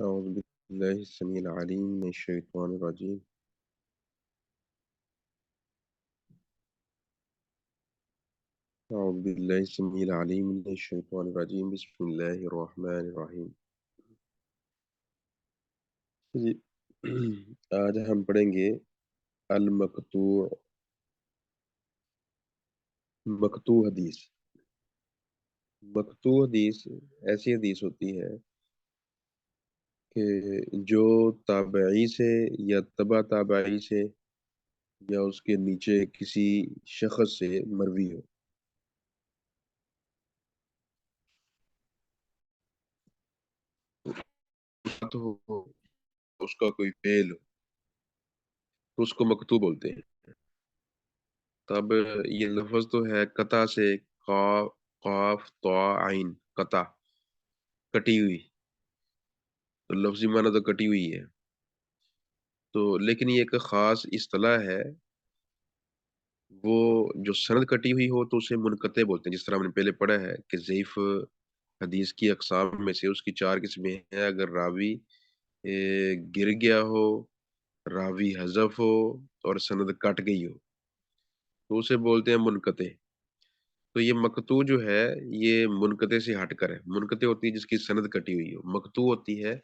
أعوذ بالله السميع العليم من الشيطان الرجيم. أعوذ بالله السميع العليم من الشيطان الرجيم. بسم الله الرحمن الرحيم. جی آج ہم پڑھیں گے المقطوع مقطوع حدیث. مقطوع حدیث ایسی حدیث ہوتی ہے کہ جو تابعی سے یا تبع تابعی سے یا اس کے نیچے کسی شخص سے مروی ہو. تو اس کا کوئی فعل ہو تو اس کو مقطوع بولتے ہیں. تب یہ لفظ تو ہے قطع سے، قاف قاف طا عین، قطع، کٹی ہوئی. تو لفظی معنی تو کٹی ہوئی ہے. تو لیکن یہ ایک خاص اصطلاح ہے. وہ جو سند کٹی ہوئی ہو تو اسے منقطع بولتے ہیں. جس طرح ہم نے پہلے پڑھا ہے کہ ضعیف حدیث کی اقسام میں سے اس کی 4 قسمیں ہیں. اگر راوی گر گیا ہو، راوی حذف ہو اور سند کٹ گئی ہو تو اسے بولتے ہیں منقطع. تو یہ مقطوع جو ہے یہ منقطع سے ہٹ کر ہے. منقطع ہوتی ہے جس کی سند کٹی ہوئی ہو. مقطوع ہوتی ہے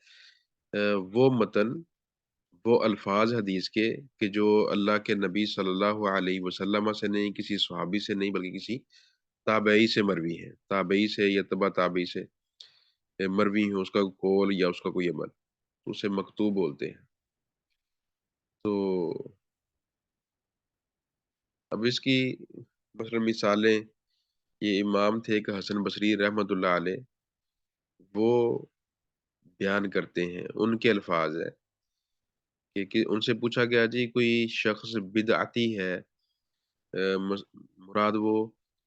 وہ متن، وہ الفاظ حدیث کے کہ جو اللہ کے نبی صلی اللہ علیہ وسلم سے نہیں، کسی صحابی سے نہیں، بلکہ کسی تابعی سے مروی ہیں. تابعی سے یا تبع تابعی سے مروی ہیں، اس کا قول یا اس کا کوئی عمل، تو اسے مقطوع بولتے ہیں. تو اب اس کی مثلا مثالیں، یہ امام تھے کہ حسن بصری رحمۃ اللہ علیہ، وہ بیان کرتے ہیں. ان کے الفاظ ہے کہ ان سے پوچھا گیا جی کوئی شخص بدعتی ہے، مراد وہ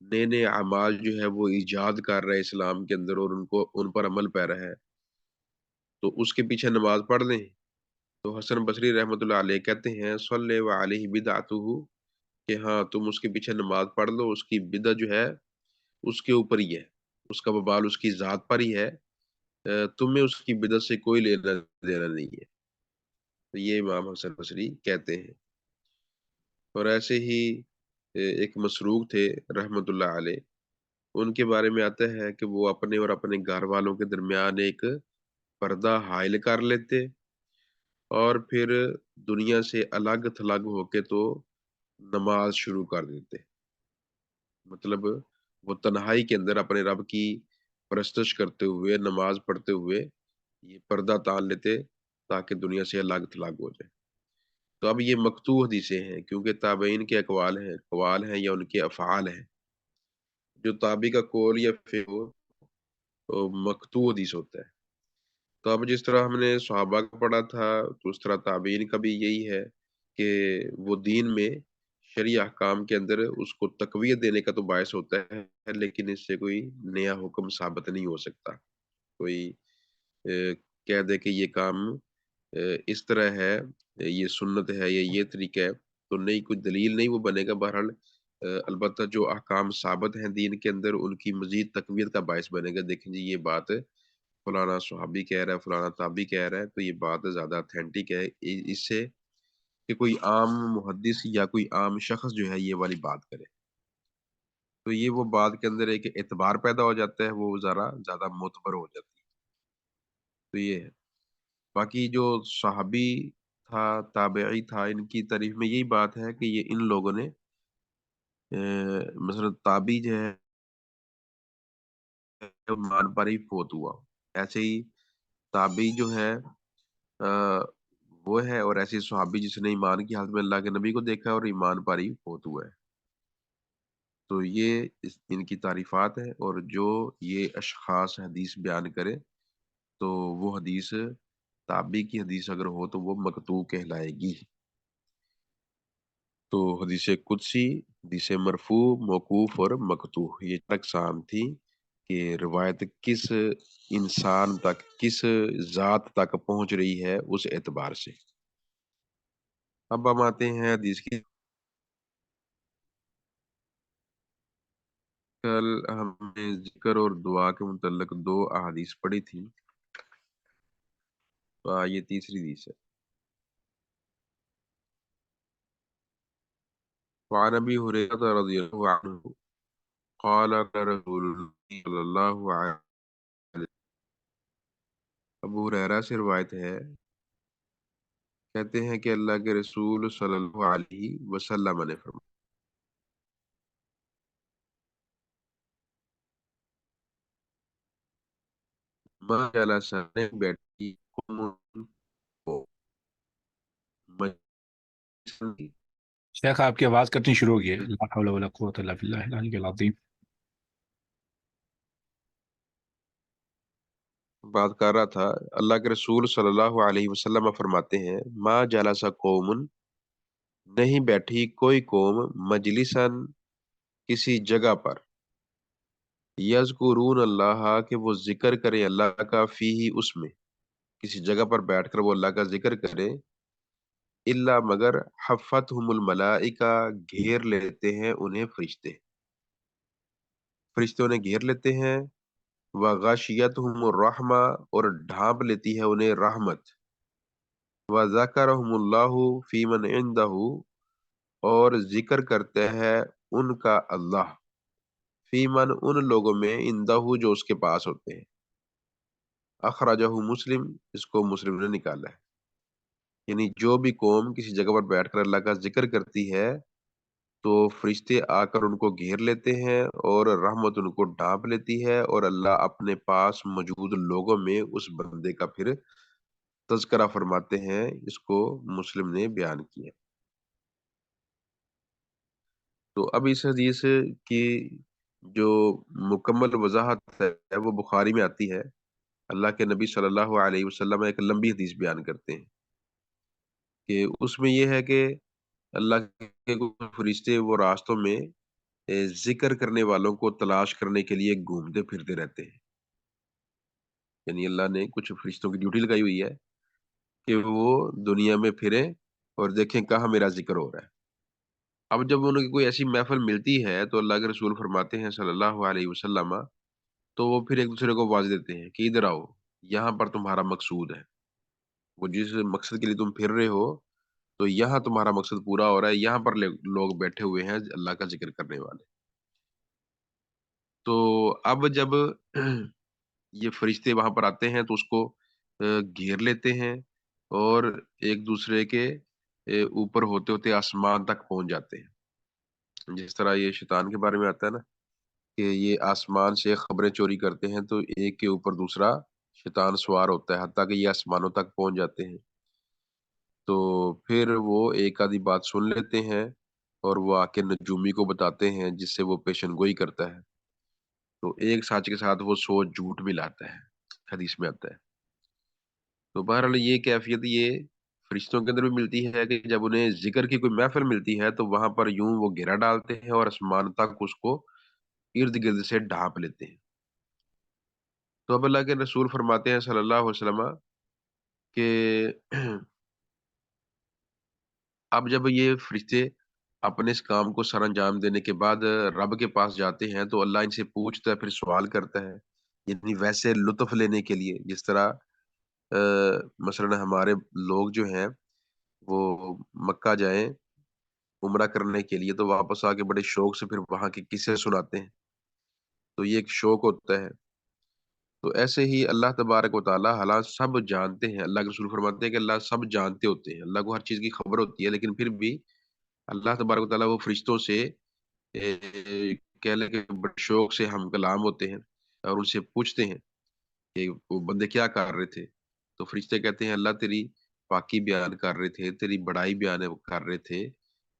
نئے نئے اعمال جو ہے وہ ایجاد کر رہا ہے اسلام کے اندر اور ان پر عمل پیرا ہے، تو اس کے پیچھے نماز پڑھ لیں. تو حسن بصری رحمۃ اللہ علیہ کہتے ہیں صلی علیہ بدعتہ، کہ ہاں تم اس کے پیچھے نماز پڑھ لو، اس کی بدعت جو ہے اس کے اوپر ہی ہے، اس کا وبال اس کی ذات پر ہی ہے، تمہیں اس کی بدعت سے کوئی لینا دینا نہیں ہے. تو یہ امام حسن بصری کہتے ہیں. اور ایسے ہی ایک مسروق تھے رحمت اللہ علیہ، ان کے بارے میں آتا ہے کہ وہ اپنے اور اپنے گھر والوں کے درمیان ایک پردہ حائل کر لیتے اور پھر دنیا سے الگ تھلگ ہو کے تو نماز شروع کر دیتے. مطلب وہ تنہائی کے اندر اپنے رب کی پرستش کرتے ہوئے، نماز پڑھتے ہوئے یہ پردہ تان لیتے تاکہ دنیا سے الگ تھلگ ہو جائے. تو اب یہ مقطوع حدیثیں ہیں کیونکہ تابعین کے اقوال ہیں یا ان کے افعال ہیں. جو تابعی کا قول یا فعل ہو تو مقطوع حدیث ہوتا ہے. تو اب جس طرح ہم نے صحابہ کا پڑھا تھا تو اس طرح تابعین کا بھی یہی ہے کہ وہ دین میں شرعی احکام کے اندر اس کو تقویت دینے کا تو باعث ہوتا ہے، لیکن اس سے کوئی نیا حکم ثابت نہیں ہو سکتا. کوئی کہہ دے کہ یہ کام اس طرح ہے، یہ سنت ہے یا یہ طریقہ ہے، تو نئی کوئی دلیل نہیں وہ بنے گا. بہرحال البتہ جو احکام ثابت ہیں دین کے اندر ان کی مزید تقویت کا باعث بنے گا. دیکھیں جی یہ بات فلانا صحابی کہہ رہا ہے، فلانا تابعی کہہ رہا ہے، تو یہ بات زیادہ اتھینٹک ہے اس سے کہ کوئی عام محدث یا کوئی عام شخص جو ہے یہ والی بات کرے. تو یہ وہ بات کے اندر ایک اعتبار پیدا ہو جاتا ہے، وہ ذرا زیادہ معتبر ہو جاتی ہے. تو یہ ہے. باقی جو صحابی تھا، تابعی تھا، ان کی تعریف میں یہی بات ہے کہ یہ ان لوگوں نے مثلا تابعی جو ہے ایمان پر ہی فوت ہوا. ایسے ہی تابعی جو ہے وہ ہے، اور ایسے صحابی جس نے ایمان کی حالت میں اللہ کے نبی کو دیکھا ہے اور ایمان پر ہی فوت ہوا ہے. تو یہ ان کی تعریفات ہے. اور جو یہ اشخاص حدیث بیان کرے تو وہ حدیث تابعی کی حدیث اگر ہو تو وہ مقطوع کہلائے گی. تو حدیث قدسی، حدیث مرفوع، موقوف اور مقطوع، یہ اقسام تھی کہ روایت کس انسان تک، کس ذات تک پہنچ رہی ہے اس اعتبار سے. اب ہم آتے ہیں حدیث کی. کل ہم نے ذکر اور دعا کے متعلق 2 احادیث پڑھی تھی. یہ تیسری حدیث ہے۔ وعن ابی ہریرہ رضی اللہ عنہ قال قال رسول اللہ صلی اللہ علیہ وسلم، ابو ہریرہ سے روایت ہے، کہتے ہیں کہ اللہ کے رسول صلی اللہ علیہ وسلم نے فرمایا، ما جلس نے بیٹھی قوم کو مجلس، شیخ آپ کی آواز کٹنی شروع ہو گئی ہے، لا حول ولا قوت الا باللہ العلی العظیم۔ بات کر رہا تھا، اللہ کے رسول صلی اللہ علیہ وسلم فرماتے ہیں، ما جلس قوم، نہیں بیٹھی کوئی قوم، مجلسن کسی جگہ پر، یذکرون اللہ کہ وہ ذکر کرے اللہ کا، فی اس میں، کسی جگہ پر بیٹھ کر وہ اللہ کا ذکر کرے، الا مگر حفتہم الملائکہ، گھیر لیتے ہیں انہیں فرشتے، فرشتے انہیں گھیر لیتے ہیں، وغاشیتہم الرحمہ، اور ڈھانپ لیتی ہے انہیں رحمت، وذکرہم اللہ فی من عندہ، اور ذکر کرتے ہیں ان کا اللہ، فی من ان لوگوں میں، عندہ جو اس کے پاس ہوتے ہیں، اخرجہ مسلم، اس کو مسلم نے نکالا ہے۔ یعنی جو بھی قوم کسی جگہ پر بیٹھ کر اللہ کا ذکر کرتی ہے تو فرشتے آ کر ان کو گھیر لیتے ہیں اور رحمت ان کو ڈھانپ لیتی ہے، اور اللہ اپنے پاس موجود لوگوں میں اس بندے کا پھر تذکرہ فرماتے ہیں۔ اس کو مسلم نے بیان کیا۔ تو اب اس حدیث کی جو مکمل وضاحت ہے وہ بخاری میں آتی ہے۔ اللہ کے نبی صلی اللہ علیہ وسلم ایک لمبی حدیث بیان کرتے ہیں کہ اس میں یہ ہے کہ اللہ کے کچھ فرشتے وہ راستوں میں ذکر کرنے والوں کو تلاش کرنے کے لیے گھومتے پھرتے رہتے ہیں۔ یعنی اللہ نے کچھ فرشتوں کی ڈیوٹی لگائی ہوئی ہے کہ وہ دنیا میں پھریں اور دیکھیں کہاں میرا ذکر ہو رہا ہے۔ اب جب انہیں کوئی ایسی محفل ملتی ہے تو اللہ کے رسول فرماتے ہیں صلی اللہ علیہ وسلم، تو وہ پھر ایک دوسرے کو آواز دیتے ہیں کہ ادھر آؤ، یہاں پر تمہارا مقصود ہے، وہ جس مقصد کے لیے تم پھر رہے ہو تو یہاں تمہارا مقصد پورا ہو رہا ہے، یہاں پر لوگ بیٹھے ہوئے ہیں اللہ کا ذکر کرنے والے۔ تو اب جب یہ فرشتے وہاں پر آتے ہیں تو اس کو گھیر لیتے ہیں اور ایک دوسرے کے اوپر ہوتے ہوتے آسمان تک پہنچ جاتے ہیں۔ جس طرح یہ شیطان کے بارے میں آتا ہے نا کہ یہ آسمان سے خبریں چوری کرتے ہیں، تو ایک کے اوپر دوسرا شیطان سوار ہوتا ہے حتیٰ کہ یہ آسمانوں تک پہنچ جاتے ہیں۔ تو پھر وہ ایک آدھی بات سن لیتے ہیں اور وہ آ کے نجومی کو بتاتے ہیں جس سے وہ پیشن گوئی کرتا ہے، تو ایک ساتھ کے ساتھ وہ 100 جھوٹ ملاتا ہے، حدیث میں آتا ہے۔ تو بہرحال یہ کیفیت یہ فرشتوں کے اندر بھی ملتی ہے کہ جب انہیں ذکر کی کوئی محفل ملتی ہے تو وہاں پر یوں وہ گھیرا ڈالتے ہیں اور آسمان تک اس کو ارد گرد سے ڈھانپ لیتے ہیں۔ تو اب اللہ کے رسول فرماتے ہیں صلی اللہ علیہ وسلم کہ اب جب یہ فرشتے اپنے اس کام کو سر انجام دینے کے بعد رب کے پاس جاتے ہیں تو اللہ ان سے پوچھتا ہے، پھر سوال کرتا ہے، یعنی ویسے لطف لینے کے لیے جس طرح مثلا ہمارے لوگ جو ہیں وہ مکہ جائیں عمرہ کرنے کے لیے تو واپس آ کے بڑے شوق سے پھر وہاں کے قصے سناتے ہیں، تو یہ ایک شوق ہوتا ہے۔ تو ایسے ہی اللہ تبارک و تعالیٰ حالات سب جانتے ہیں، اللہ کے رسول فرماتے ہیں کہ اللہ سب جانتے ہوتے ہیں، اللہ کو ہر چیز کی خبر ہوتی ہے، لیکن پھر بھی اللہ تبارک و تعالیٰ وہ فرشتوں سے کہہ لیں کہ بڑے شوق سے ہم کلام ہوتے ہیں اور ان سے پوچھتے ہیں کہ وہ بندے کیا کر رہے تھے، تو فرشتے کہتے ہیں اللہ تیری پاکی بیان کر رہے تھے، تیری بڑائی بیان کر رہے تھے،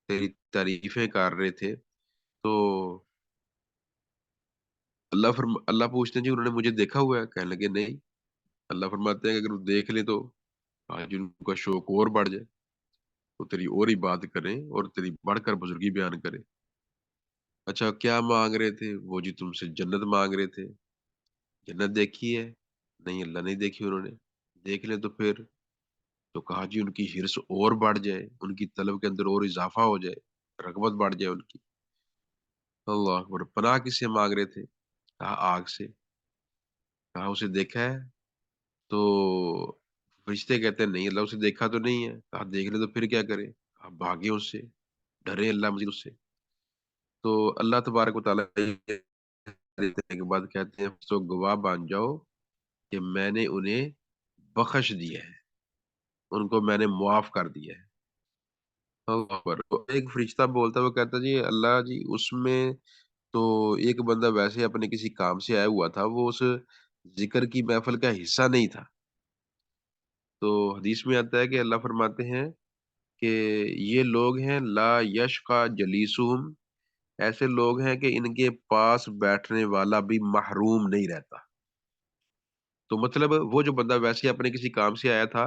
تیری تعریفیں کر رہے تھے۔ تو اللہ پوچھتے ہیں جی انہوں نے مجھے دیکھا ہوا ہے؟ کہنے لگے نہیں۔ اللہ فرماتے ہیں کہ اگر وہ دیکھ لیں تو آج ان کا شوق اور بڑھ جائے، تو تیری اور ہی بات کریں اور تیری بڑھ کر بزرگی بیان کریں۔ اچھا کیا مانگ رہے تھے؟ وہ جی تم سے جنت مانگ رہے تھے، جنت دیکھی ہے؟ نہیں اللہ نہیں دیکھی انہوں نے۔ دیکھ لیں تو پھر؟ تو کہا جی ان کی ہرس اور بڑھ جائے، ان کی طلب کے اندر اور اضافہ ہو جائے، رغبت بڑھ جائے ان کی۔ اللہ اکبر۔ پناہ کس سے مانگ رہے تھے؟ کہا آگ سے۔ کہا اسے دیکھا ہے؟ تو فرشتے کہتے ہیں نہیں، اللہ اسے دیکھا تو نہیں ہے۔ کہا دیکھ لے تو پھر کیا کرے؟ آپ بھاگے اس سے، ڈرے اللہ مزید اس سے۔ تو اللہ تبارک و تعالیٰ دینے کے بعد کہتے ہیں تو گواہ بن جاؤ کہ میں نے انہیں بخش دیا ہے، ان کو میں نے معاف کر دیا ہے۔ اللہ اکبر۔ تو ایک فرشتہ بولتا ہے، وہ کہتا ہے جی اللہ جی اس میں تو ایک بندہ ویسے اپنے کسی کام سے آیا ہوا تھا، وہ اس ذکر کی محفل کا حصہ نہیں تھا۔ تو حدیث میں آتا ہے کہ اللہ فرماتے ہیں کہ یہ لوگ ہیں لا یشقا جلیسہم، ایسے لوگ ہیں کہ ان کے پاس بیٹھنے والا بھی محروم نہیں رہتا۔ تو مطلب وہ جو بندہ ویسے اپنے کسی کام سے آیا تھا،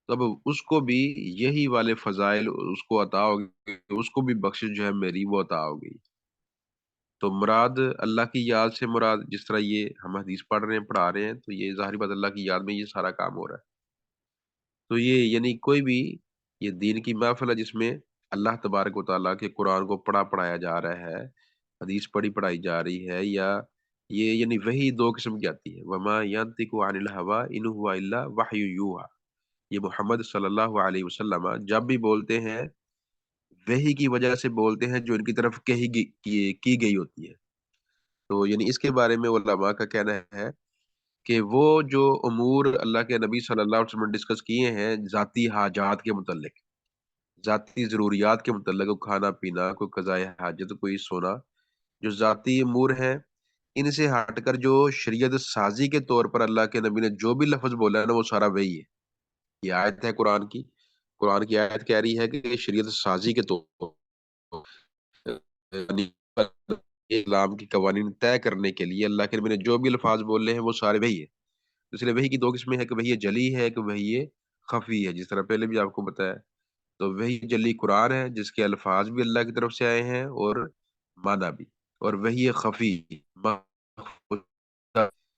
تب اس کو بھی یہی والے فضائل اس کو عطا ہو گئی، اس کو بھی بخشش جو ہے میری وہ عطا ہو گئی۔ تو مراد اللہ کی یاد سے مراد جس طرح یہ ہم حدیث پڑھ رہے ہیں پڑھا رہے ہیں، تو یہ ظاہری بات اللہ کی یاد میں یہ سارا کام ہو رہا ہے۔ تو یہ یعنی کوئی بھی یہ دین کی محفل ہے جس میں اللہ تبارک و تعالیٰ کے قرآن کو پڑھایا جا رہا ہے، حدیث پڑھائی جا رہی ہے، یا یہ یعنی وہی دو قسم کی آتی ہے، وما ينطق عن الهوى ان هو الا وحی یوحى۔ یہ محمد صلی اللہ علیہ وسلم جب بھی بولتے ہیں وحی کی وجہ سے بولتے ہیں جو ان کی طرف کی گئی ہوتی ہے۔ تو یعنی اس کے بارے میں علماء کا کہنا ہے کہ وہ جو امور اللہ کے نبی صلی اللہ علیہ وسلم نے ڈسکس کیے ہیں ذاتی حاجات کے متعلق، ذاتی ضروریات کے متعلق، کوئی کھانا پینا، کوئی قضاء حاجت، کوئی سونا، جو ذاتی امور ہیں، ان سے ہٹ کر جو شریعت سازی کے طور پر اللہ کے نبی نے جو بھی لفظ بولا ہے نا، وہ سارا وہی ہے۔ یہ آیت ہے قرآن کی، قرآن کی آیت کہہ رہی ہے کہ شریعت سازی کے طور پر یعنی اسلام کی قوانین طے کرنے کے لیے اللہ کے نبی نے جو بھی الفاظ بولے ہیں وہ سارے وہی ہے۔ اس لیے وحی کی دو قسمیں ہیں کہ وحی جلی ہے کہ وحی خفی ہے، جس طرح پہلے بھی آپ کو بتایا۔ تو وحی جلی قرآن ہے جس کے الفاظ بھی اللہ کی طرف سے آئے ہیں اور معنی بھی، اور وحی خفی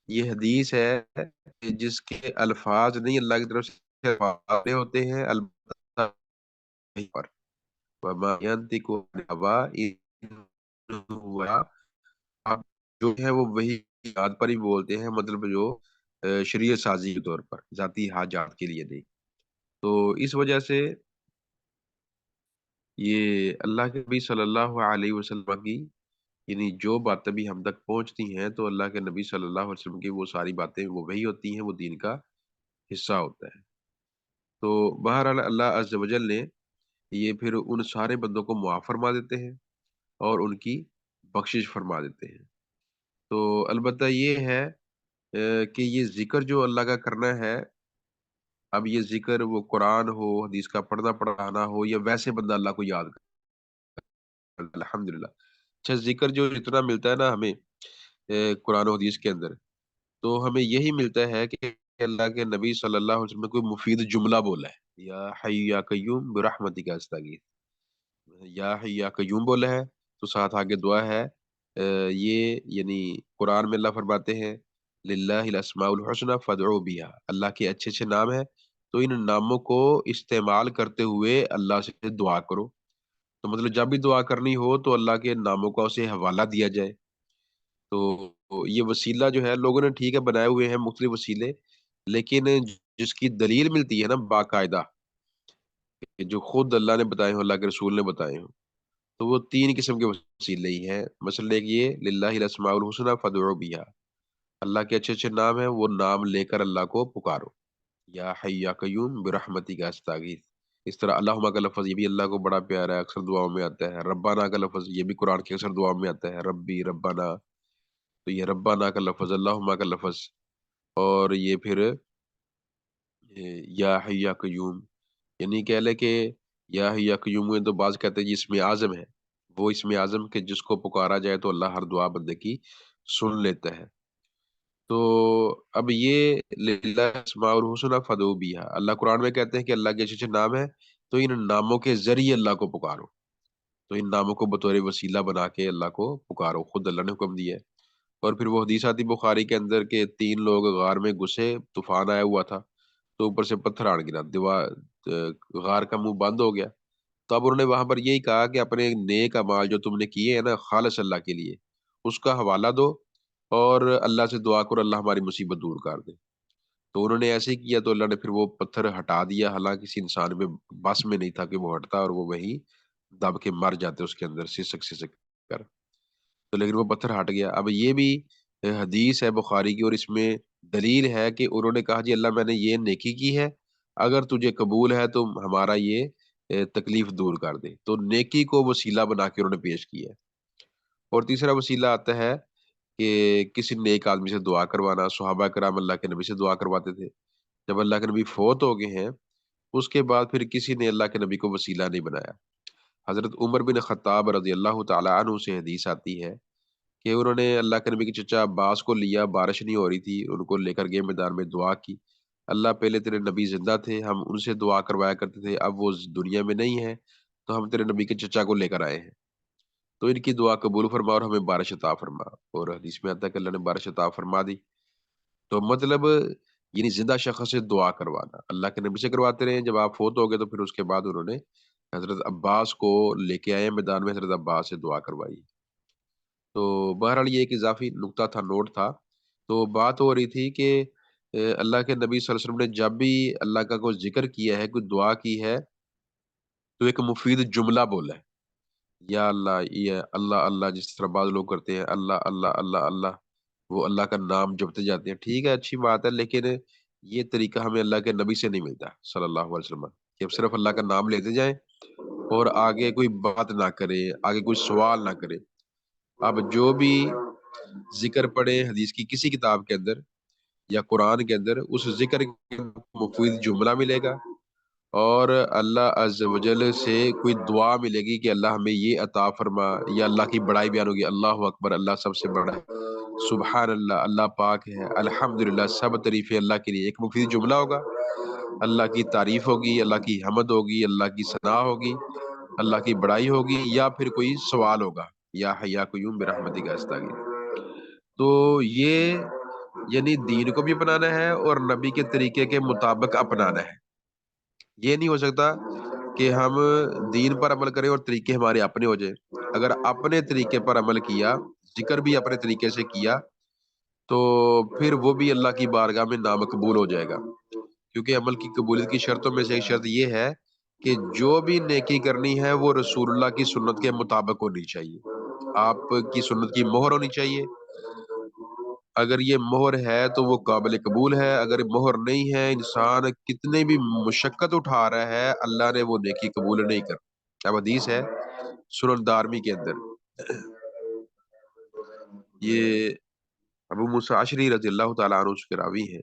یہ حدیث ہے کہ جس کے الفاظ نہیں اللہ کی طرف سے الفاظ ہوتے ہیں، البتہ وحی پر وما ينطق عن الهوى ان هو آپ جو ہے وہ وہی یاد پر ہی بولتے ہیں، مطلب جو شریعت سازی کے طور پر، ذاتی حاجات کے لیے نہیں۔ تو اس وجہ سے یہ اللہ کے نبی صلی اللہ علیہ وسلم کی یعنی جو باتیں بھی ہم تک پہنچتی ہیں تو اللہ کے نبی صلی اللہ علیہ وسلم کی وہ ساری باتیں وہ وہی ہوتی ہیں، وہ دین کا حصہ ہوتا ہے۔ تو بہرحال اللہ عز و جل نے یہ پھر ان سارے بندوں کو معاف فرما دیتے ہیں اور ان کی بخشش فرما دیتے ہیں۔ تو البتہ یہ ہے کہ یہ ذکر جو اللہ کا کرنا ہے، اب یہ ذکر وہ قرآن ہو، حدیث کا پڑھنا پڑھانا ہو، یا ویسے بندہ اللہ کو یاد کرے، الحمدللہ۔ اچھا ذکر جو اتنا ملتا ہے نا ہمیں قرآن و حدیث کے اندر، تو ہمیں یہی ملتا ہے کہ اللہ کے نبی صلی اللہ علیہ وسلم نے کوئی مفید جملہ بولا ہے، یا حی یا قیوم برحمتک استغیث، یا حی یا قیوم بولا ہے، تو ساتھ آگے دعا ہے۔ یہ یعنی قرآن میں اللہ فرماتے ہیں للہ الاسماء الحسنى فادعوا بها، اللہ کے اچھے اچھے نام ہیں، تو ان ناموں کو استعمال کرتے ہوئے اللہ سے دعا کرو۔ تو مطلب جب بھی دعا کرنی ہو تو اللہ کے ناموں کا اسے حوالہ دیا جائے۔ تو یہ وسیلہ جو ہے لوگوں نے ٹھیک ہے بنائے ہوئے ہیں مختلف وسیلے، لیکن جس کی دلیل ملتی ہے نا باقاعدہ، کہ جو خود اللہ نے بتائے ہوں، اللہ کے رسول نے بتائے ہوں، تو وہ تین قسم کے وسیلے ہی ہیں۔ مثلا ایک یہ للہ الاسماء الحسنى فادعوا بها، اللہ کے اچھے اچھے نام ہیں، وہ نام لے کر اللہ کو پکارو۔ یا حی یا قیوم برحمتک استغیث، اس طرح اللہم کا لفظ یہ بھی اللہ کو بڑا پیارا ہے، اکثر دعاؤں میں آتا ہے۔ ربنا کا لفظ یہ بھی قرآن کے اکثر دعاؤں میں آتا ہے، ربی ربنا، تو یہ ربنا کا لفظ، اللہم کا لفظ، اور یہ پھر یا حی یا قیوم، یعنی کہہ لے کہ یا حی یا قیوم میں تو بعض کہتے ہیں یہ اسم اعظم ہے، وہ اسم اعظم کہ جس کو پکارا جائے تو اللہ ہر دعا بندے کی سن لیتا ہے۔ تو اب یہ للہ اسماء الحسنى فادعوا بها، اللہ قرآن میں کہتے ہیں کہ اللہ کے اچھے اچھے نام ہیں، تو ان ناموں کے ذریعے اللہ کو پکارو۔ تو ان ناموں کو بطور وسیلہ بنا کے اللہ کو پکارو، خود اللہ نے حکم دیا ہے۔ اور پھر وہ حدیث آتی بخاری کے اندر کہ تین لوگ غار میں گھسے، طوفان آیا ہوا تھا، تو اوپر سے پتھر آڑ گرا، غار کا منہ بند ہو گیا۔ تو اب انہوں نے وہاں پر یہی کہا کہ اپنے نیک اعمال جو تم نے کیے ہیں نا خالص اللہ کے لیے، اس کا حوالہ دو اور اللہ سے دعا کرو اللہ ہماری مصیبت دور کر دے۔ تو انہوں نے ایسے ہی کیا تو اللہ نے پھر وہ پتھر ہٹا دیا، حالانکہ کسی انسان میں بس میں نہیں تھا کہ وہ ہٹتا، اور وہ وہیں دب کے مر جاتے اس کے اندر سسک سسک کر. تو لیکن وہ پتھر ہٹ گیا. اب یہ بھی حدیث ہے بخاری کی، اور اس میں دلیل ہے کہ انہوں نے کہا جی اللہ میں نے یہ نیکی کی ہے، اگر تجھے قبول ہے تو ہمارا یہ تکلیف دور کر دے. تو نیکی کو وسیلہ بنا کے انہوں نے پیش کیا ہے. اور تیسرا وسیلہ آتا ہے کہ کسی نیک آدمی سے دعا کروانا. صحابہ کرام اللہ کے نبی سے دعا کرواتے تھے. جب اللہ کے نبی فوت ہو گئے ہیں اس کے بعد پھر کسی نے اللہ کے نبی کو وسیلہ نہیں بنایا. حضرت عمر بن خطاب رضی اللہ تعالی عنہ سے حدیث آتی ہے کہ انہوں نے اللہ کے نبی کے چچا عباس کو لیا، بارش نہیں ہو رہی تھی، ان کو لے کر گئے میدان میں، دعا کی. اللہ پہلے تیرے نبی زندہ تھے، ہم ان سے دعا کروایا کرتے تھے، اب وہ دنیا میں نہیں ہے تو ہم تیرے نبی کے چچا کو لے کر آئے ہیں، تو ان کی دعا قبول فرما اور ہمیں بارش عطا فرما. اور حدیث میں آتا ہے کہ اللہ نے بارش عطا فرما دی. تو مطلب یعنی زندہ شخص سے دعا کروانا اللہ کے نبی سے کرواتے رہے. جب آپ فوت ہو گئے تو پھر اس کے بعد انہوں نے حضرت عباس کو لے کے آئے میدان میں، حضرت عباس سے دعا کروائی. تو بہرحال یہ ایک اضافی نقطہ تھا، نوٹ تھا. تو بات ہو رہی تھی کہ اللہ کے نبی صلی اللہ علیہ وسلم نے جب بھی اللہ کا کوئی ذکر کیا ہے، کوئی دعا کی ہے، تو ایک مفید جملہ بولا ہے. یا اللہ، یہ اللہ اللہ جس طرح بعض لوگ کرتے ہیں، اللہ اللہ اللہ اللہ، وہ اللہ کا نام جپتے جاتے ہیں. ٹھیک ہے، اچھی بات ہے، لیکن یہ طریقہ ہمیں اللہ کے نبی سے نہیں ملتا صلی اللہ علیہ وسلم، کہ اب صرف اللہ کا نام لیتے جائیں اور آگے کوئی بات نہ کرے، آگے کوئی سوال نہ کرے. اب جو بھی ذکر پڑھے حدیث کی کسی کتاب کے اندر یا قرآن کے اندر، اس ذکر کے مفید جملہ ملے گا، اور اللہ عز و جل سے کوئی دعا ملے گی کہ اللہ ہمیں یہ عطا فرما، یا اللہ کی بڑائی بیان ہوگی، اللہ اکبر، اللہ سب سے بڑا ہے، سبحان اللہ، اللہ پاک ہے، الحمدللہ، سب تعریفیں اللہ کے لیے. ایک مفید جملہ ہوگا، اللہ کی تعریف ہوگی، اللہ کی حمد ہوگی، اللہ کی ثنا ہوگی، اللہ کی بڑائی ہوگی، یا پھر کوئی سوال ہوگا، یا حی یا قیوم برحمتک استغیث. تو یہ یعنی دین کو بھی اپنانا ہے اور نبی کے طریقے کے مطابق اپنانا ہے. یہ نہیں ہو سکتا کہ ہم دین پر عمل کریں اور طریقے ہمارے اپنے ہو جائیں. اگر اپنے طریقے پر عمل کیا، ذکر بھی اپنے طریقے سے کیا، تو پھر وہ بھی اللہ کی بارگاہ میں نامقبول ہو جائے گا. کیونکہ عمل کی قبولیت کی شرطوں میں سے ایک شرط یہ ہے کہ جو بھی نیکی کرنی ہے وہ رسول اللہ کی سنت کے مطابق ہونی چاہیے. آپ کی سنت کی مہر ہونی چاہیے. اگر یہ مہر ہے تو وہ قابل قبول ہے، اگر مہر نہیں ہے، انسان کتنے بھی مشقت اٹھا رہا ہے، اللہ نے وہ نیکی قبول نہیں کر. اب حدیث ہے سنن دارمی کے اندر، یہ ابو موسیٰ اشعری رضی اللہ تعالیٰ عنہ اس کے راوی ہیں.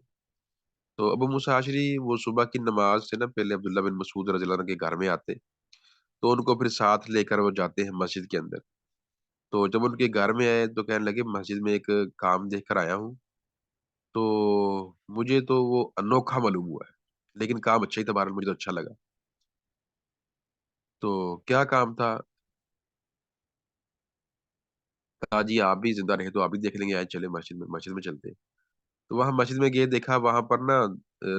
تو ابو موسیٰ اشعری وہ صبح کی نماز سے نا پہلے عبداللہ بن مسعود رضی اللہ عنہ کے گھر میں آتے، تو ان کو پھر ساتھ لے کر وہ جاتے ہیں مسجد کے اندر. تو جب ان کے گھر میں آئے تو کہنے لگے مسجد میں ایک کام دیکھ کر آیا ہوں، تو مجھے تو وہ انوکھا معلوم ہوا ہے، لیکن کام اچھا ہی تھا، بہرحال مجھے تو اچھا لگا. تو کیا کام تھا؟ کہا جی آپ بھی زندہ رہے تو آپ بھی دیکھ لیں گے، آئے چلے مسجد میں چلتے. تو وہاں مسجد میں گئے، دیکھا وہاں پر نا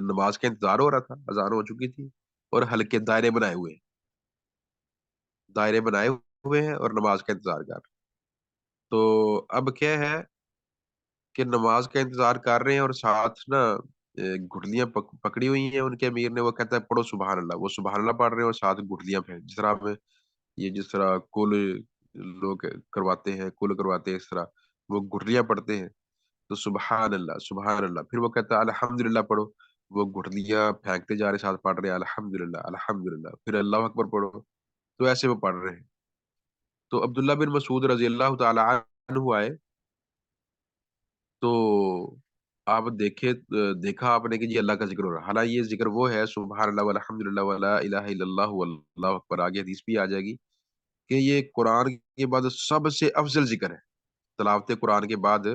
نماز کا انتظار ہو رہا تھا، اذان ہو چکی تھی، اور ہلکے دائرے بنائے ہوئے ہیں، دائرے بنائے ہوئے ہیں اور نماز کا انتظار کر. تو اب کیا ہے کہ نماز کا انتظار کر رہے ہیں اور ساتھ نا گھٹلیاں پکڑی ہوئی ہیں ان کے امیر نے. وہ کہتا ہے پڑھو سبحان اللہ، وہ سبحان اللہ پڑھ رہے ہیں اور ساتھ گھٹلیاں پھینک، جس طرح ہمیں یہ جس طرح کل لوگ کرواتے ہیں اس طرح وہ گھٹلیاں پڑھتے ہیں. تو سبحان اللہ سبحان اللہ، پھر وہ کہتا ہے الحمدللہ پڑھو، وہ گھٹلیاں پھینکتے جا رہے ساتھ پڑھ رہے ہیں الحمدللہ الحمدللہ، پھر اللہ اکبر پڑھو. تو ایسے وہ پڑھ رہے ہیں. تو عبداللہ بن مسعود رضی اللہ تعالی عنہ آئے. تو آپ دیکھا آپ نے کہ جی اللہ کا ذکر ہو رہا ہے. حالانکہ یہ ذکر وہ ہے سبحان اللہ والحمد للہ ولا الہ الا اللہ واللہ اکبر، آگے حدیث بھی آ جائے گی کہ یہ قرآن کے بعد سب سے افضل ذکر ہے. تلاوت قرآن کے بعد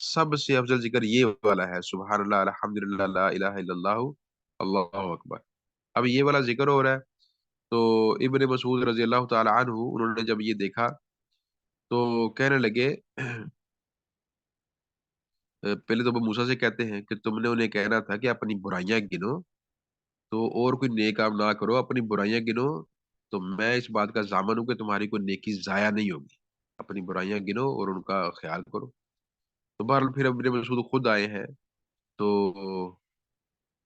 سب سے افضل ذکر یہ والا ہے، سبحان اللہ الحمد للہ لا الہ الا اللہ اللہ اکبر. اب یہ والا ذکر ہو رہا ہے. تو ابن مسعود رضی اللہ تعالی عنہ انہوں نے جب یہ دیکھا تو کہنے لگے پہلے تو ابو موسیٰ سے کہتے ہیں کہ تم نے انہیں کہنا تھا کہ اپنی برائیاں گنو، تو اور کوئی نیک کام نہ کرو، اپنی برائیاں گنو، تو میں اس بات کا ضامن ہوں کہ تمہاری کوئی نیکی ضائع نہیں ہوگی. اپنی برائیاں گنو اور ان کا خیال کرو. تو بہرحال پھر ابن مسعود خود آئے ہیں. تو